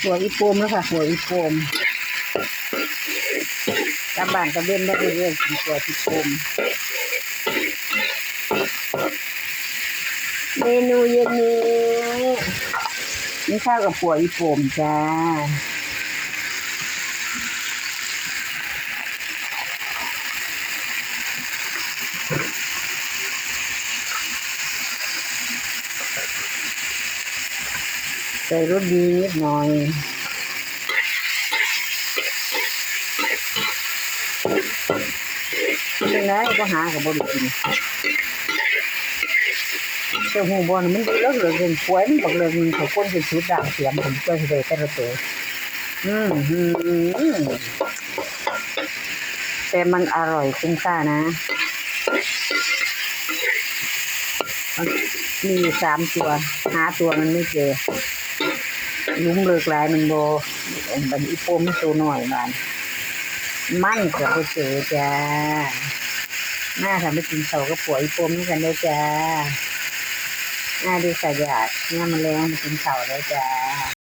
หัวอีโปมแล้วค่ะหัวอีโปมกลับบ้านกระเบนได้เรื่อยๆกินหัวอีโปมเมนูเย็นนี้นี่ข้าวกับหัวอีโปมจ้าใส่รสดีนิดหน่อยเป็นไงก็หากับบริกินเจ้าหูบอลมันเลิกเหลือเงินป่วยมันบอกเลยมันเขาก้นเป็นชุดด่างเสียมผมก็เลยแต่ละตัวแต่มันอร่อยคุ้มค่านะมี3 ตัวหาตัวมันไม่เจอลุ้มเลิกลายมันโบบันอีโปมตัวหน่อยมันก็ไปเจอจ้าหน้าทำไปกินเสาก็ป่วยอีโปมกันได้จ้าหน้าดูสะอาดหน้าแมลงมากินเสาได้จ้า